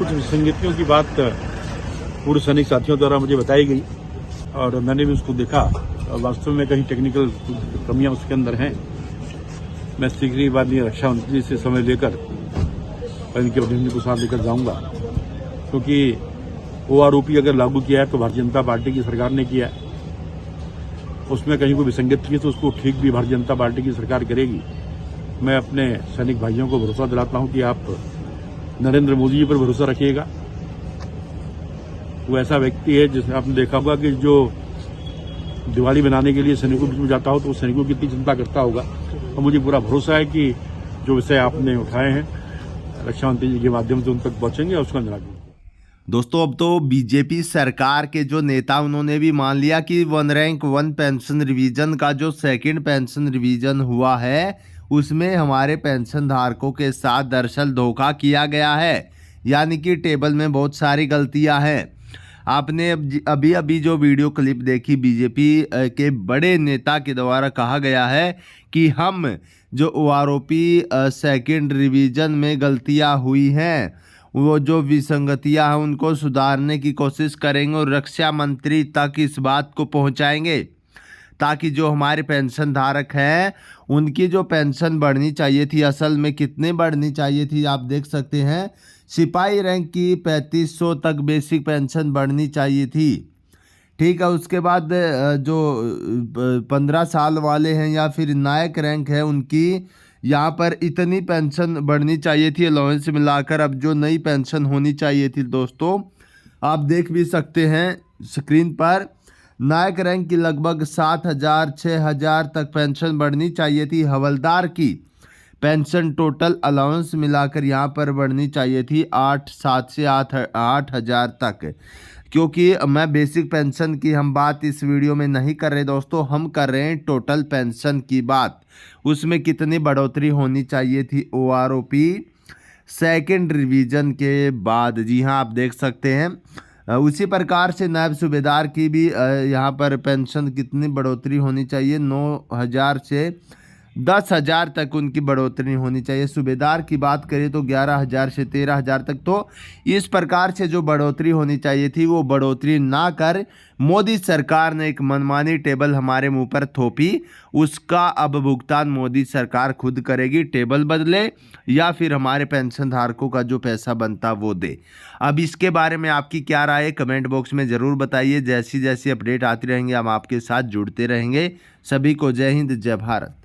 कुछ विसंगतियों की बात पूर्व सैनिक साथियों द्वारा मुझे बताई गई और मैंने भी उसको देखा। वास्तव में कहीं टेक्निकल कमियां उसके अंदर हैं। मैं शीघ्र ही बाद रक्षा मंत्री से समय लेकर इनके प्रतिनिधि को साथ लेकर जाऊंगा, क्योंकि OROP अगर लागू किया है तो भारतीय जनता पार्टी की सरकार ने किया है। उसमें कहीं कोई विसंगति है तो उसको ठीक भी भारतीय जनता पार्टी की सरकार करेगी। मैं अपने सैनिक भाइयों को भरोसा दिलाता हूं कि आप नरेंद्र मोदी जी पर भरोसा रखिएगा। वो ऐसा व्यक्ति है जिसे आपने देखा होगा कि जो दिवाली बनाने के लिए सैनिकों के बीच में जाता हो तो वो सैनिकों की कितनी चिंता करता होगा। और मुझे पूरा भरोसा है कि जो विषय आपने उठाए हैं रक्षा मंत्री जी के माध्यम से उन तक पहुंचेंगे और उसका निराकरण। दोस्तों, अब तो बीजेपी सरकार के जो नेता उन्होंने भी मान लिया कि 1 रैंक 1 पेंशन रिवीजन का जो सेकंड पेंशन रिवीजन हुआ है उसमें हमारे पेंशन धारकों के साथ दरअसल धोखा किया गया है, यानी कि टेबल में बहुत सारी गलतियां हैं। आपने अभी अभी जो वीडियो क्लिप देखी, बीजेपी के बड़े नेता के द्वारा कहा गया है कि हम जो OROP सेकंड रिवीजन में गलतियां हुई हैं, वो जो विसंगतियां हैं उनको सुधारने की कोशिश करेंगे और रक्षा मंत्री तक इस बात को पहुंचाएंगे ताकि जो हमारे पेंशन धारक हैं उनकी जो पेंशन बढ़नी चाहिए थी, असल में कितने बढ़नी चाहिए थी आप देख सकते हैं। सिपाही रैंक की 3500 तक बेसिक पेंशन बढ़नी चाहिए थी, ठीक है। उसके बाद जो 15 साल वाले हैं या फिर नायक रैंक है उनकी यहाँ पर इतनी पेंशन बढ़नी चाहिए थी, अलाउंस मिलाकर। अब जो नई पेंशन होनी चाहिए थी दोस्तों, आप देख भी सकते हैं स्क्रीन पर, नायक रैंक की लगभग 7000 6000 तक पेंशन बढ़नी चाहिए थी। हवलदार की पेंशन टोटल अलाउंस मिलाकर यहाँ पर बढ़नी चाहिए थी 7 से 8 हजार तक। क्योंकि मैं बेसिक पेंशन की हम बात इस वीडियो में नहीं कर रहे दोस्तों, हम कर रहे हैं टोटल पेंशन की बात। उसमें कितनी बढ़ोतरी होनी चाहिए थी OROP सेकंड रिवीजन के बाद। जी हाँ, आप देख सकते हैं। उसी प्रकार से नायब सूबेदार की भी यहाँ पर पेंशन कितनी बढ़ोतरी होनी चाहिए, 9000 से 10,000 तक उनकी बढ़ोतरी होनी चाहिए। सूबेदार की बात करें तो 11,000 से 13,000 तक। तो इस प्रकार से जो बढ़ोतरी होनी चाहिए थी वो बढ़ोतरी ना कर मोदी सरकार ने एक मनमानी टेबल हमारे मुंह पर थोपी। उसका अब भुगतान मोदी सरकार खुद करेगी। टेबल बदले या फिर हमारे पेंशन धारकों का जो पैसा बनता वो दे। अब इसके बारे में आपकी क्या राय है कमेंट बॉक्स में ज़रूर बताइए। जैसी जैसी अपडेट आती रहेंगे हम आपके साथ जुड़ते रहेंगे। सभी को जय हिंद, जय भारत।